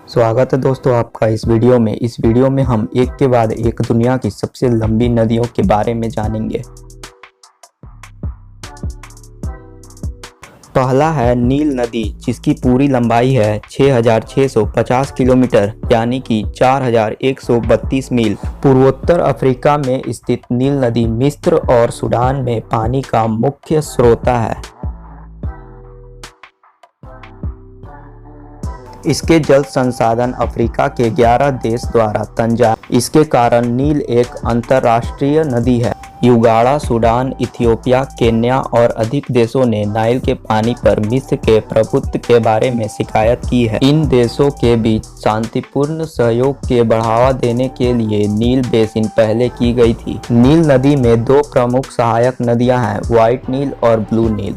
स्वागत है दोस्तों आपका इस वीडियो में हम एक के बाद एक दुनिया की सबसे लंबी नदियों के बारे में जानेंगे। पहला है नील नदी, जिसकी पूरी लंबाई है 6,650 किलोमीटर यानी कि 4,132 मील। पूर्वोत्तर अफ्रीका में स्थित नील नदी मिस्र और सूडान में पानी का मुख्य स्रोत है। इसके जल संसाधन अफ्रीका के 11 देश द्वारा तंजा। इसके कारण नील एक अंतर्राष्ट्रीय नदी है। युगांडा, सूडान, इथियोपिया, केन्या और अधिक देशों ने नाइल के पानी पर मिस्र के प्रभुत्व के बारे में शिकायत की है। इन देशों के बीच शांतिपूर्ण सहयोग के बढ़ावा देने के लिए नील बेसिन पहले की गई थी। नील नदी में दो प्रमुख सहायक नदियां हैं, व्हाइट नील और ब्लू नील।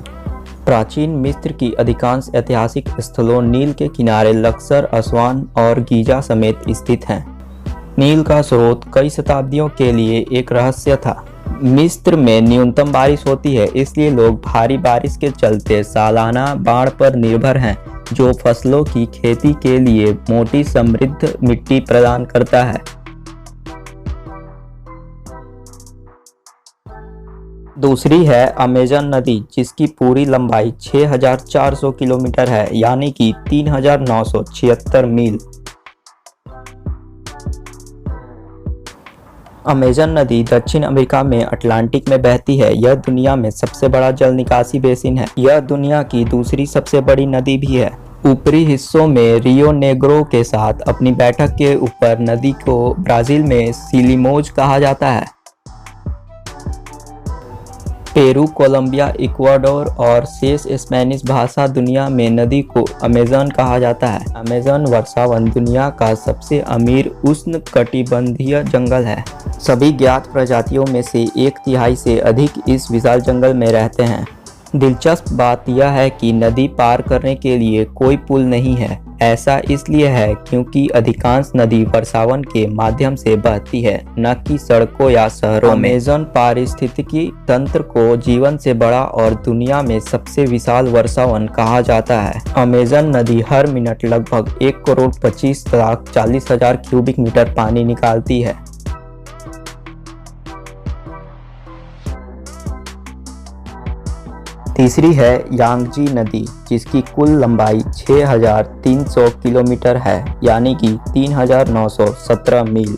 प्राचीन मिस्र की अधिकांश ऐतिहासिक स्थलों नील के किनारे लक्सर, असवान और गीजा समेत स्थित हैं। नील का स्रोत कई शताब्दियों के लिए एक रहस्य था। मिस्र में न्यूनतम बारिश होती है, इसलिए लोग भारी बारिश के चलते सालाना बाढ़ पर निर्भर हैं, जो फसलों की खेती के लिए मोटी समृद्ध मिट्टी प्रदान करता है। दूसरी है अमेजन नदी, जिसकी पूरी लंबाई 6,400 किलोमीटर है यानी कि 3,976 मील। अमेजन नदी दक्षिण अमेरिका में अटलांटिक में बहती है। यह दुनिया में सबसे बड़ा जल निकासी बेसिन है। यह दुनिया की दूसरी सबसे बड़ी नदी भी है। ऊपरी हिस्सों में रियो नेग्रो के साथ अपनी बैठक के ऊपर नदी को ब्राजील में सिलिमोज कहा जाता है। पेरू, कोलंबिया, इक्वाडोर और शेष स्पेनिश भाषा दुनिया में नदी को अमेजन कहा जाता है। अमेजन वर्षावन दुनिया का सबसे अमीर उष्णकटिबंधीय जंगल है। सभी ज्ञात प्रजातियों में से 1/3 से अधिक इस विशाल जंगल में रहते हैं। दिलचस्प बात यह है कि नदी पार करने के लिए कोई पुल नहीं है। ऐसा इसलिए है क्योंकि अधिकांश नदी वर्षावन के माध्यम से बहती है, न कि सड़कों या शहरों में। अमेजन पारिस्थितिकी तंत्र को जीवन से बड़ा और दुनिया में सबसे विशाल वर्षावन कहा जाता है। अमेजन नदी हर मिनट लगभग 1,25,40,000 क्यूबिक मीटर पानी निकालती है। तीसरी है यांगजी नदी, जिसकी कुल लंबाई 6,300 किलोमीटर है यानी कि 3,917 मील।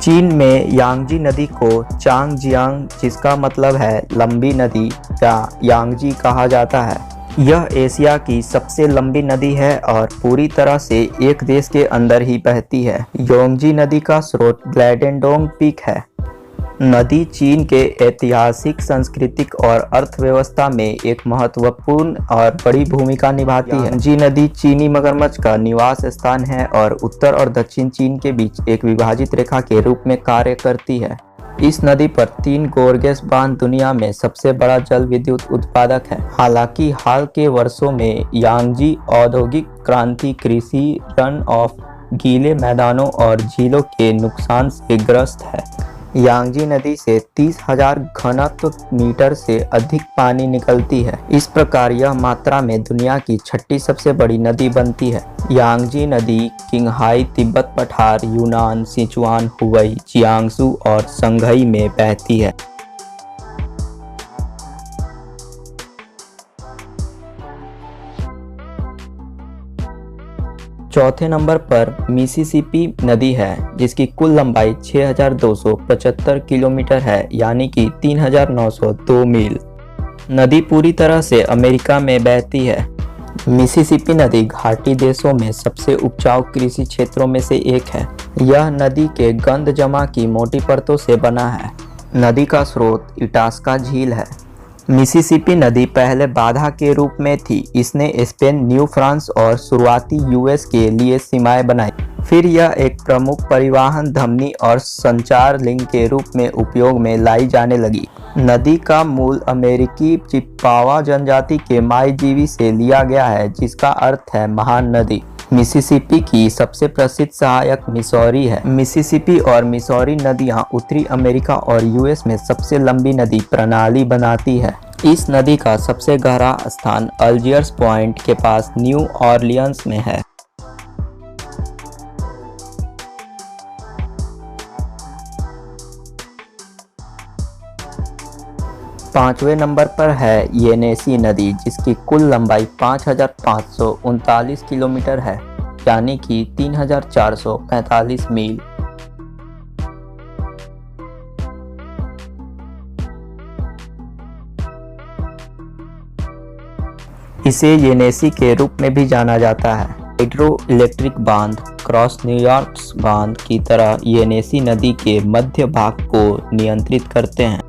चीन में यांगजी नदी को चांगजियांग, जिसका मतलब है लंबी नदी या यांगजी कहा जाता है। यह एशिया की सबसे लंबी नदी है और पूरी तरह से एक देश के अंदर ही बहती है। यांगजी नदी का स्रोत ग्लेडेंडोंग पीक है। नदी चीन के ऐतिहासिक, सांस्कृतिक और अर्थव्यवस्था में एक महत्वपूर्ण और बड़ी भूमिका निभाती है। यांगजी नदी चीनी मगरमच्छ का निवास स्थान है और उत्तर और दक्षिण चीन के बीच एक विभाजित रेखा के रूप में कार्य करती है। इस नदी पर 3 गोर्गेस बांध दुनिया में सबसे बड़ा जल विद्युत उत्पादक है। हालांकि हाल के वर्षों में यांगजी औद्योगिक क्रांति, कृषि, रन ऑफ, गीले मैदानों और झीलों के नुकसान से ग्रस्त है। यांगजी नदी से 30,000 घनत्व मीटर से अधिक पानी निकलती है। इस प्रकार यह मात्रा में दुनिया की 6ठी सबसे बड़ी नदी बनती है। यांगजी नदी किंगहाई, तिब्बत पठार, यूनान, सिचुआन, हुबई, जियांगसू और संघई में बहती है। चौथे नंबर पर मिसिसिपी नदी है, जिसकी कुल लंबाई 6,275 किलोमीटर है यानी कि 3,902 मील। नदी पूरी तरह से अमेरिका में बहती है। मिसिसिपी नदी घाटी देशों में सबसे उपजाऊ कृषि क्षेत्रों में से एक है। यह नदी के गंध जमा की मोटी परतों से बना है। नदी का स्रोत इटास्का झील है। मिसिसिपी नदी पहले बाधा के रूप में थी। इसने स्पेन, न्यू फ्रांस और शुरुआती यूएस के लिए सीमाएं बनाई। फिर यह एक प्रमुख परिवहन धमनी और संचार लिंक के रूप में उपयोग में लाई जाने लगी। नदी का मूल अमेरिकी चिप्पावा जनजाति के माईजीवी से लिया गया है, जिसका अर्थ है महान नदी। मिसिसिपी की सबसे प्रसिद्ध सहायक मिसौरी है। मिसिसिपी और मिसौरी नदियां उत्तरी अमेरिका और यूएस में सबसे लंबी नदी प्रणाली बनाती है। इस नदी का सबसे गहरा स्थान अल्जियर्स पॉइंट के पास न्यू ऑरलियंस में है। पांचवें नंबर पर है येनेसी नदी, जिसकी कुल लंबाई 5,539 किलोमीटर है, यानी कि 3,445 मील। इसे येनेसी के रूप में भी जाना जाता है। हाइड्रो इलेक्ट्रिक बांध क्रॉस न्यूयॉर्क बांध की तरह येनेसी नदी के मध्य भाग को नियंत्रित करते हैं।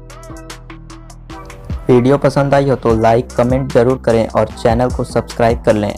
वीडियो पसंद आई हो तो लाइक कमेंट जरूर करें और चैनल को सब्सक्राइब कर लें।